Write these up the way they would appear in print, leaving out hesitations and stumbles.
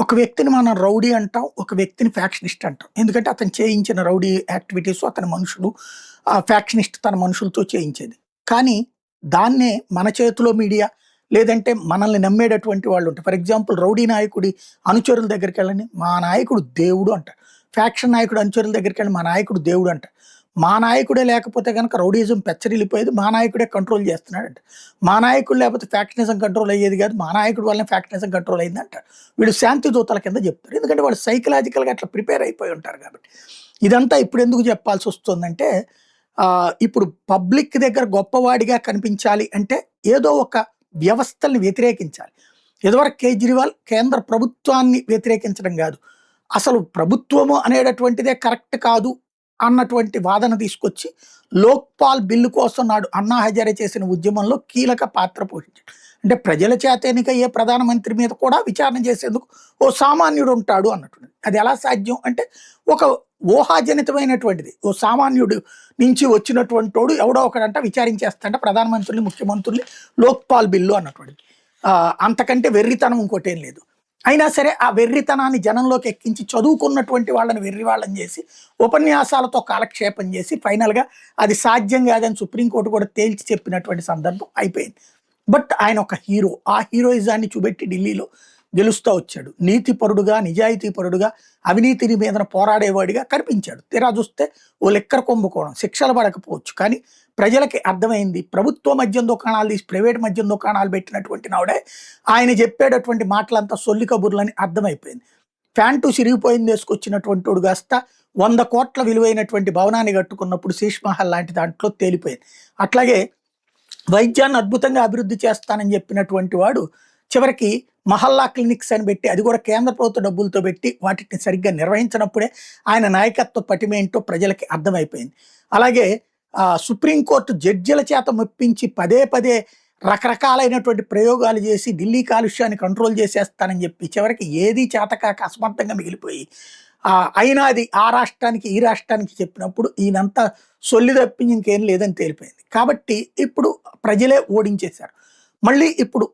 ఒక వ్యక్తిని మనం రౌడీ అంటాం. ఒక వ్యక్తిని ఫ్యాక్షనిస్ట్ అంటాం. ఎందుకంటే అతను చేయించిన రౌడీ యాక్టివిటీస్ అతని మనుషులు ఫ్యాక్షనిస్ట్ తన మనుషులతో చేయించేది. కానీ దాన్నే మన చేతిలో మీడియా లేదంటే మనల్ని నమ్మేటటువంటి వాళ్ళు ఉంటారు. ఫర్ ఎగ్జాంపుల్ రౌడీ నాయకుడి అనుచరుల దగ్గరికెళ్ళండి, మా నాయకుడు దేవుడు అంటారు. ఫ్యాక్షన్ నాయకుడు అనుచరుల దగ్గరికెళ్ళి మా నాయకుడు దేవుడు అంటారు. మా నాయకుడే లేకపోతే గనక రౌడీయిజం పెచ్చరిల్లిపోయేది. మా నాయకుడే కంట్రోల్ చేస్తున్నాడంట. మా నాయకుడు లేకపోతే ఫ్యాక్షనిజం కంట్రోల్ అయ్యేది కాదు. మా నాయకుడి వల్లనే ఫ్యాక్షనిజం కంట్రోల్ అయిందంటారు. వీళ్ళు శాంతి దూతల కింద చెప్తారు. ఎందుకంటే వాళ్ళు సైకలాజికల్‌గా అట్లా ప్రిపేర్ అయిపోయి ఉంటారు కాబట్టి. ఇదంతా ఇప్పుడెందుకు చెప్పాల్సొస్తుందంటే ఇప్పుడు పబ్లిక్ దగ్గర గొప్పవాడిగా కనిపించాలి అంటే ఏదో ఒక వ్యవస్థల్ని వ్యతిరేకించాలి. ఇదివరకు కేజ్రీవాల్ కేంద్ర ప్రభుత్వాన్ని వ్యతిరేకించడం కాదు. అసలు ప్రభుత్వము అనేటటువంటిదే కరెక్ట్ కాదు అన్నటువంటి వాదన తీసుకొచ్చి లోక్పాల్ బిల్లు కోసం నాడు అన్నా హజారే చేసిన ఉద్యమంలో కీలక పాత్ర పోషించాడు. అంటే ప్రజల చేత ఎన్నికయ్యే ప్రధానమంత్రి మీద కూడా విచారణ చేసేందుకు ఓ సామాన్యుడు ఉంటాడు అన్నట్టు. అది ఎలా సాధ్యం అంటే ఒక ఊహాజనితమైనటువంటిది. ఓ సామాన్యుడు నుంచి వచ్చినటువంటోడు ఎవడో ఒకడంట విచారించేస్తాంట ప్రధానమంత్రుల్ని, ముఖ్యమంత్రుల్ని లోక్పాల్ బిల్లు అన్నటువంటిది. అంతకంటే వెర్రితనం ఇంకోటేం లేదు. అయినా సరే ఆ వెర్రితనాన్ని జనంలోకి ఎక్కించి చదువుకున్నటువంటి వాళ్ళని వెర్రి వాళ్ళని చేసి ఉపన్యాసాలతో కాలక్షేపం చేసి ఫైనల్గా అది సాధ్యం కాదని సుప్రీంకోర్టు కూడా తేల్చి చెప్పినటువంటి సందర్భం అయిపోయింది. బట్ ఆయన ఒక హీరో. ఆ హీరోయిజాన్ని చూపెట్టి ఢిల్లీలో గెలుస్తూ వచ్చాడు. నీతిపరుడుగా, నిజాయితీపరుడుగా, అవినీతిని మీద పోరాడేవాడిగా కనిపించాడు. తీరా చూస్తే ఓ లెక్కర కుంభకోణం, శిక్షలు పడకపోవచ్చు కానీ ప్రజలకి అర్థమైంది. ప్రభుత్వ మద్యం దుకాణాలు తీసి ప్రైవేట్ మద్యం దుకాణాలు పెట్టినటువంటి నావిడే ఆయన చెప్పేటటువంటి మాటలంతా సొల్లి కబుర్లని అర్థమైపోయింది. ప్యాంటు చిరిగిపోయింది వేసుకొచ్చినటువంటి వాడు కాస్త 100 కోట్ల విలువైనటువంటి భవనాన్ని కట్టుకున్నప్పుడు శీష్ మహల్ లాంటి దాంట్లో తేలిపోయింది. అట్లాగే వైద్యాన్ని అద్భుతంగా అభివృద్ధి చేస్తానని చెప్పినటువంటి వాడు చివరికి మహల్లా క్లినిక్స్ అని పెట్టి, అది కూడా కేంద్ర ప్రభుత్వ డబ్బులతో పెట్టి వాటిని సరిగ్గా నిర్వహించినప్పుడే ఆయన నాయకత్వ పటిమేంటో ప్రజలకి అర్థమైపోయింది. అలాగే సుప్రీంకోర్టు జడ్జిల చేత మెప్పించి పదే పదే రకరకాలైనటువంటి ప్రయోగాలు చేసి ఢిల్లీ కాలుష్యాన్ని కంట్రోల్ చేసేస్తానని చెప్పి చివరికి ఏది చేతకాక అసమర్థంగా మిగిలిపోయి అయినా అది ఆ రాష్ట్రానికి ఈ రాష్ట్రానికి చెప్పినప్పుడు ఈయనంతా సొల్లి తప్పి ఇంకేం లేదని తేలిపోయింది. కాబట్టి ఇప్పుడు ప్రజలే ఓడించేశారు. ఇప్పుడు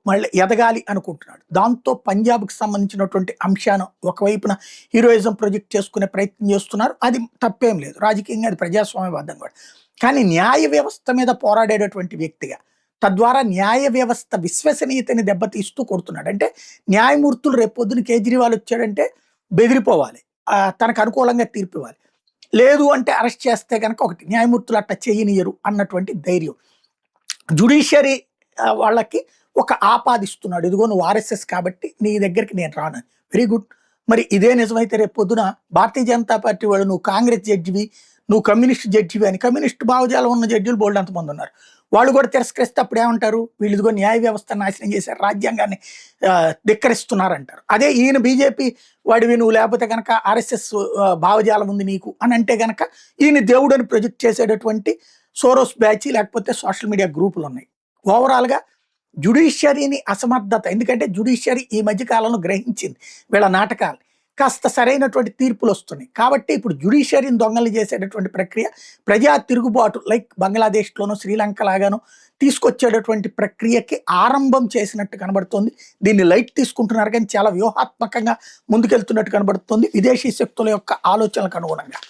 ఎదగాలి అనుకుంటున్నాడు. దాంతో పంజాబ్కి సంబంధించినటువంటి అంశాన్ని ఒకవైపున హీరోయిజం ప్రొజెక్ట్ చేసుకునే ప్రయత్నం చేస్తున్నారు. అది తప్పేం లేదు, రాజకీయంగా అది ప్రజాస్వామ్యబద్ధం కూడా. కానీ న్యాయ వ్యవస్థ మీద పోరాడేటటువంటి వ్యక్తిగా, తద్వారా న్యాయ వ్యవస్థ విశ్వసనీయతని దెబ్బతీస్తూ కొడుతున్నాడు. అంటే న్యాయమూర్తులు రేపొద్దున కేజ్రీవాల్ వచ్చాడంటే బెదిరిపోవాలి, తనకు అనుకూలంగా తీర్పు ఇవ్వాలి. లేదు అంటే అరెస్ట్ చేస్తే కనుక ఒకటి న్యాయమూర్తులు అట్లా చేయనియరు అన్నటువంటి ధైర్యం. జ్యుడిషియరీ వాళ్ళకి ఒక ఆపాదిస్తున్నాడు. ఇదిగో నువ్వు ఆర్ఎస్ఎస్ కాబట్టి నీ దగ్గరికి నేను రాను. Very good. మరి ఇదే నిజమైతే రేపు పొద్దున భారతీయ జనతా పార్టీ వాళ్ళు నువ్వు కాంగ్రెస్ జడ్జివి, నువ్వు కమ్యూనిస్ట్ జడ్జివి అని కమ్యూనిస్ట్ భావజాలం ఉన్న జడ్జిలు బోల్డ్ అంతమంది ఉన్నారు. వాళ్ళు కూడా తిరస్కరిస్తే అప్పుడు ఏమంటారు? వీళ్ళు ఇదిగో న్యాయ వ్యవస్థ నాశనం చేశారు, రాజ్యాంగాన్ని ధిక్కరిస్తున్నారంటారు. అదే ఈయన బీజేపీ వాడివి నువ్వు లేకపోతే కనుక ఆర్ఎస్ఎస్ భావజాలం ఉంది నీకు అని అంటే కనుక ఈయన దేవుడు అని ప్రొజెక్ట్ చేసేటటువంటి సోరోస్ బ్యాచ్ లేకపోతే సోషల్ మీడియా గ్రూపులు ఉన్నాయి. ఓవరాల్గా జ్యుడిషియరీని అసమర్థత, ఎందుకంటే జ్యుడిషియరీ ఈ మధ్య కాలంలో గ్రహించింది వీళ్ళ నాటకాలు కాస్త సరైనటువంటి తీర్పులు వస్తున్నాయి. కాబట్టి ఇప్పుడు జ్యుడిషియరీని దొంగలు చేసేటటువంటి ప్రక్రియ ప్రజా తిరుగుబాటు లైక్ బంగ్లాదేశ్లోనూ శ్రీలంక లాగానో తీసుకొచ్చేటటువంటి ప్రక్రియకి ఆరంభం చేసినట్టు కనబడుతుంది. దీన్ని లైట్ తీసుకుంటున్నారు కానీ చాలా వ్యూహాత్మకంగా ముందుకెళ్తున్నట్టు కనబడుతుంది విదేశీ శక్తుల యొక్క ఆలోచనలకు అనుగుణంగా.